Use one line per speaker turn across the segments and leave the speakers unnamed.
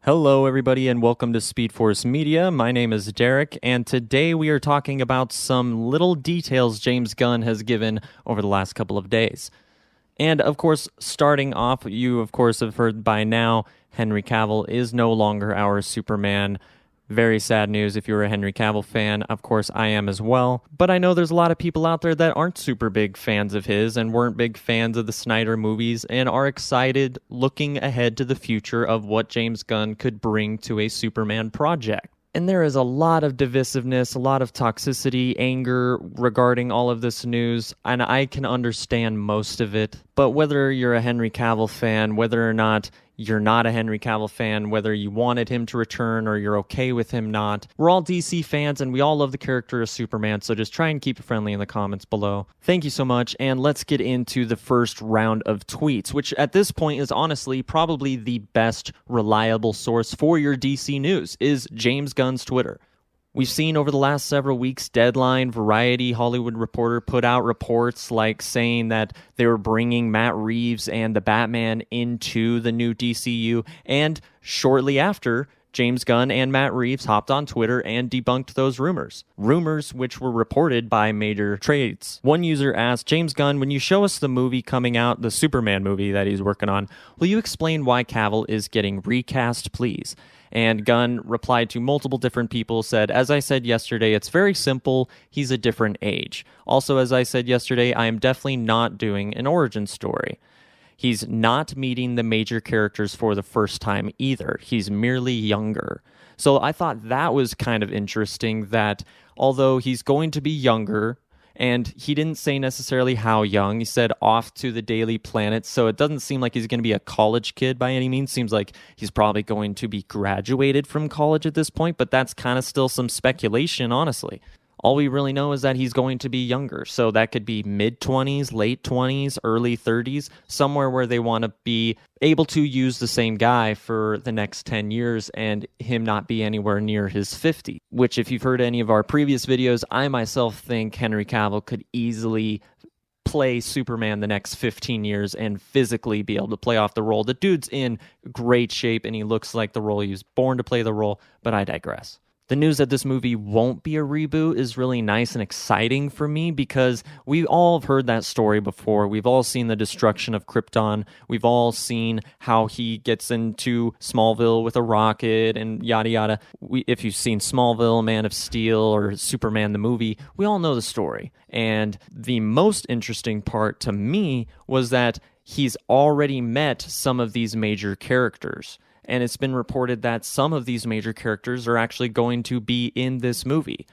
Hello, everybody, and welcome to Speed Force Media. My name is Derek, and today we are talking about some little details James Gunn has given over the last couple of days. And, of course, starting off, you, of course, have heard by now, Henry Cavill is no longer our Superman. Very sad news if you're a Henry Cavill fan. Of course, I am as well. But I know there's a lot of people out there that aren't super big fans of his and weren't big fans of the Snyder movies and are excited looking ahead to the future of what James Gunn could bring to a Superman project. And there is a lot of divisiveness, a lot of toxicity, anger regarding all of this news, and I can understand most of it. But whether you're a Henry Cavill fan, whether or not you're not a Henry Cavill fan, whether you wanted him to return or you're okay with him not, we're all DC fans and we all love the character of Superman, so just try and keep it friendly in the comments below. Thank you so much, and let's get into the first round of tweets, which at this point is honestly probably the best reliable source for your DC news, is James Gunn's Twitter. We've seen over the last several weeks, Deadline, Variety, Hollywood Reporter put out reports like saying that they were bringing Matt Reeves and the Batman into the new DCU, and shortly after, James Gunn and Matt Reeves hopped on Twitter and debunked those rumors. Rumors which were reported by major trades. One user asked, James Gunn, when you show us the movie coming out, the Superman movie that he's working on, will you explain why Cavill is getting recast, please? And Gunn replied to multiple different people, said, as I said yesterday, it's very simple. He's a different age. Also, as I said yesterday, I am definitely not doing an origin story. He's not meeting the major characters for the first time either. He's merely younger. So I thought that was kind of interesting that although he's going to be younger, and he didn't say necessarily how young. He said off to the Daily Planet, so it doesn't seem like he's going to be a college kid by any means. Seems like he's probably going to be graduated from college at this point, but that's kind of still some speculation, honestly. All we really know is that he's going to be younger, so that could be mid-20s, late 20s, early 30s, somewhere where they want to be able to use the same guy for the next 10 years and him not be anywhere near his 50, which if you've heard any of our previous videos, I myself think Henry Cavill could easily play Superman the next 15 years and physically be able to play off the role. The dude's in great shape and he looks like the role. He was born to play the role, but I digress. The news that this movie won't be a reboot is really nice and exciting for me because we all have heard that story before. We've all seen the destruction of Krypton. We've all seen how he gets into Smallville with a rocket and yada yada. If you've seen Smallville, Man of Steel, or Superman the movie, we all know the story. And the most interesting part to me was that he's already met some of these major characters. And it's been reported that some of these major characters are actually going to be in this movie.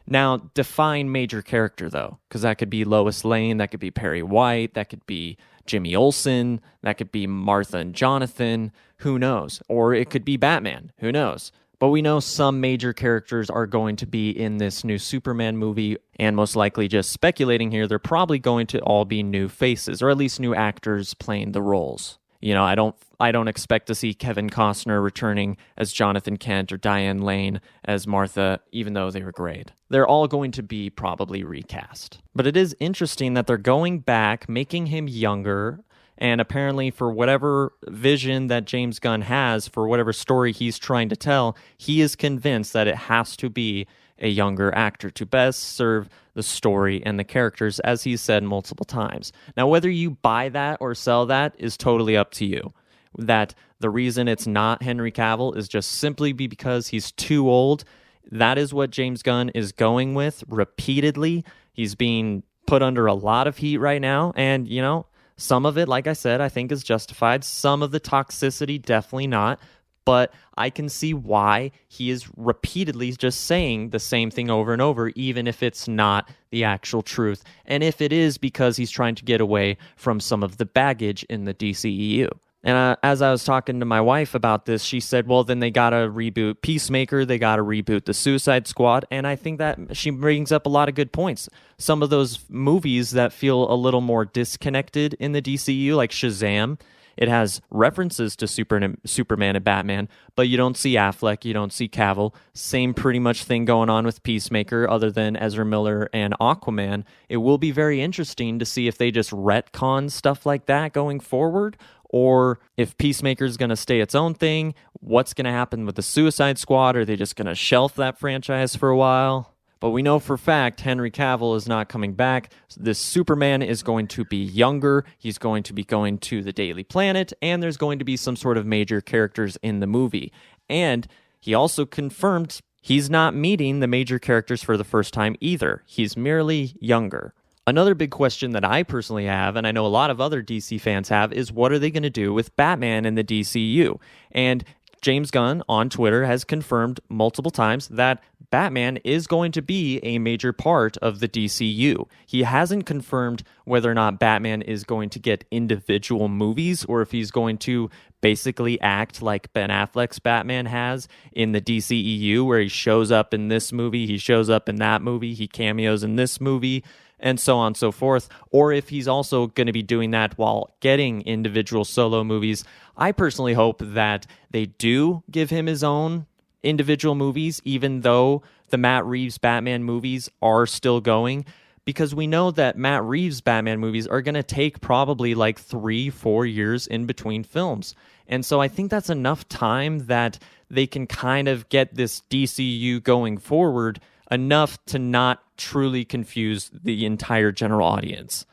Now, define major character, though, because that could be Lois Lane, that could be Perry White, that could be Jimmy Olsen, that could be Martha and Jonathan, who knows? Or it could be Batman, who knows? But we know some major characters are going to be in this new Superman movie, and most likely just speculating here, they're probably going to all be new faces, or at least new actors playing the roles. You know, I don't expect to see Kevin Costner returning as Jonathan Kent or Diane Lane as Martha, even though they were great. They're all going to be probably recast. But it is interesting that they're going back, making him younger, and apparently for whatever vision that James Gunn has, for whatever story he's trying to tell, he is convinced that it has to be a younger actor to best serve the story and the characters, as he's said multiple times. Now, whether you buy that or sell that is totally up to you. That the reason it's not Henry Cavill is just simply because he's too old. That is what James Gunn is going with repeatedly. He's being put under a lot of heat right now, and, you know, some of it, like I said, I think is justified. Some of the toxicity, definitely not. But I can see why he is repeatedly just saying the same thing over and over, even if it's not the actual truth. And if it is because he's trying to get away from some of the baggage in the DCEU. And as I was talking to my wife about this, she said, well, then they got to reboot Peacemaker, they got to reboot the Suicide Squad, and I think that she brings up a lot of good points. Some of those movies that feel a little more disconnected in the DCU, like Shazam, it has references to Superman and Batman, but you don't see Affleck, you don't see Cavill. Same pretty much thing going on with Peacemaker, other than Ezra Miller and Aquaman. It will be very interesting to see if they just retcon stuff like that going forward, or if Peacemaker's going to stay its own thing, what's going to happen with the Suicide Squad? Are they just going to shelf that franchise for a while? But we know for a fact Henry Cavill is not coming back. This Superman is going to be younger. He's going to be going to the Daily Planet, and there's going to be some sort of major characters in the movie. And he also confirmed he's not meeting the major characters for the first time either. He's merely younger. Another big question that I personally have, and I know a lot of other DC fans have, is what are they going to do with Batman in the DCU? And James Gunn on Twitter has confirmed multiple times that Batman is going to be a major part of the DCU. He hasn't confirmed whether or not Batman is going to get individual movies or if he's going to basically act like Ben Affleck's Batman has in the DCEU, where he shows up in this movie, he shows up in that movie, he cameos in this movie, and so on and so forth, or if he's also going to be doing that while getting individual solo movies. I personally hope that they do give him his own individual movies, even though the Matt Reeves Batman movies are still going, because we know that Matt Reeves Batman movies are going to take probably like 3-4 years in between films. And so I think that's enough time that they can kind of get this DCU going forward enough to not truly confuse the entire general audience.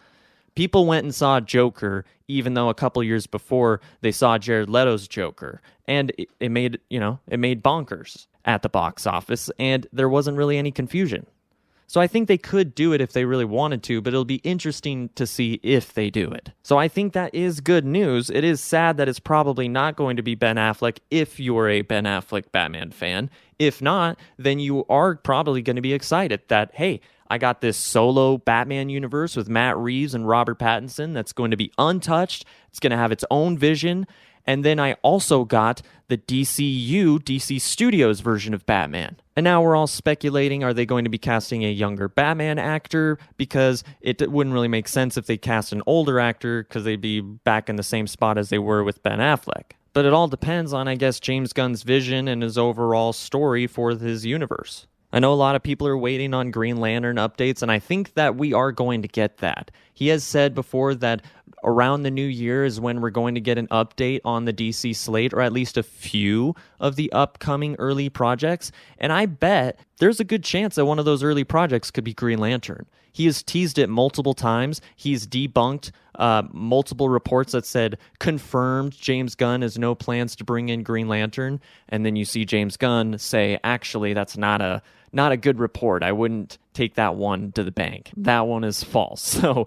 People went and saw Joker, even though a couple years before they saw Jared Leto's Joker, and it made bonkers at the box office, and there wasn't really any confusion. So I think they could do it if they really wanted to, but it'll be interesting to see if they do it. So I think that is good news. It is sad that it's probably not going to be Ben Affleck if you're a Ben Affleck Batman fan. If not, then you are probably going to be excited that, hey, I got this solo Batman universe with Matt Reeves and Robert Pattinson that's going to be untouched. It's going to have its own vision. And then I also got the DCU, DC Studios version of Batman. And now we're all speculating, are they going to be casting a younger Batman actor? Because it wouldn't really make sense if they cast an older actor, because they'd be back in the same spot as they were with Ben Affleck. But it all depends on, I guess, James Gunn's vision and his overall story for his universe. I know a lot of people are waiting on Green Lantern updates, and I think that we are going to get that. He has said before that around the new year is when we're going to get an update on the DC slate, or at least a few of the upcoming early projects. And I bet there's a good chance that one of those early projects could be Green Lantern. He has teased it multiple times. He's debunked multiple reports that said confirmed James Gunn has no plans to bring in Green Lantern. And then you see James Gunn say, actually, that's not a good report. I wouldn't take that one to the bank. That one is false. So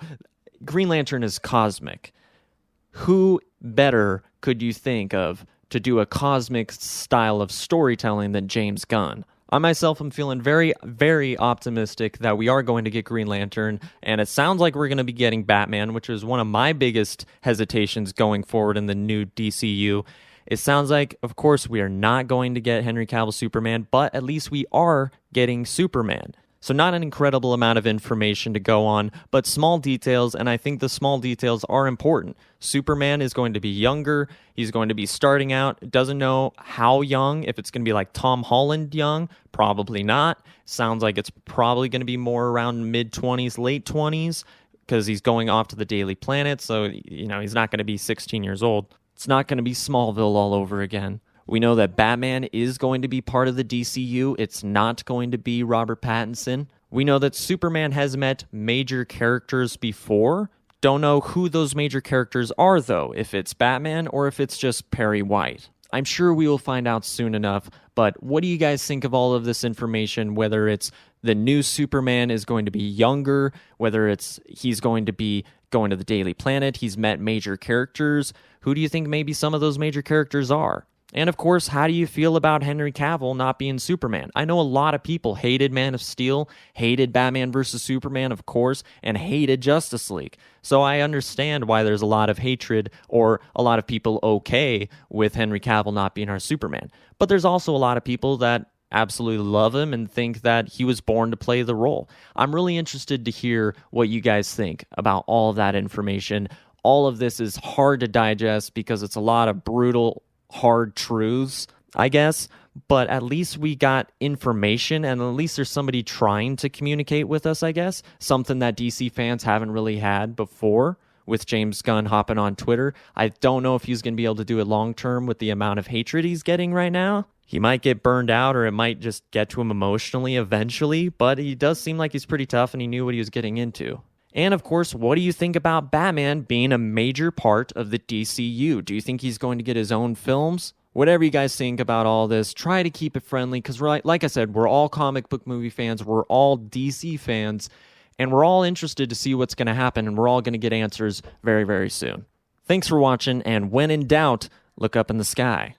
Green Lantern is cosmic. Who better could you think of to do a cosmic style of storytelling than James Gunn? I myself am feeling very, very optimistic that we are going to get Green Lantern, and it sounds like we're going to be getting Batman, which is one of my biggest hesitations going forward in the new DCU. It sounds like, of course, we are not going to get Henry Cavill Superman, but at least we are getting Superman. So not an incredible amount of information to go on, but small details, and I think the small details are important. Superman is going to be younger. He's going to be starting out. Doesn't know how young, if it's going to be like Tom Holland young. Probably not. Sounds like it's probably going to be more around mid-20s, late 20s, because he's going off to the Daily Planet, so he's not going to be 16 years old. It's not going to be Smallville all over again. We know that Batman is going to be part of the DCU. It's not going to be Robert Pattinson. We know that Superman has met major characters before. Don't know who those major characters are, though, if it's Batman or if it's just Perry White. I'm sure we will find out soon enough, but what do you guys think of all of this information, whether it's the new Superman is going to be younger, whether it's he's going to be going to the Daily Planet, he's met major characters? Who do you think maybe some of those major characters are? And of course, how do you feel about Henry Cavill not being Superman? I know a lot of people hated Man of Steel, hated Batman vs. Superman, of course, and hated Justice League. So I understand why there's a lot of hatred or a lot of people okay with Henry Cavill not being our Superman. But there's also a lot of people that absolutely love him and think that he was born to play the role. I'm really interested to hear what you guys think about all of that information. All of this is hard to digest because it's a lot of brutal, hard truths, I guess, but at least we got information, and at least there's somebody trying to communicate with us, I guess, something that DC fans haven't really had before, with James Gunn hopping on Twitter. I don't know if he's going to be able to do it long term with the amount of hatred he's getting right now. He might get burned out, or it might just get to him emotionally eventually, but he does seem like he's pretty tough and he knew what he was getting into. And of course, what do you think about Batman being a major part of the DCU? Do you think he's going to get his own films? Whatever you guys think about all this, try to keep it friendly, because like I said, we're all comic book movie fans, we're all DC fans, and we're all interested to see what's going to happen, and we're all going to get answers very, very soon. Thanks for watching, and when in doubt, look up in the sky.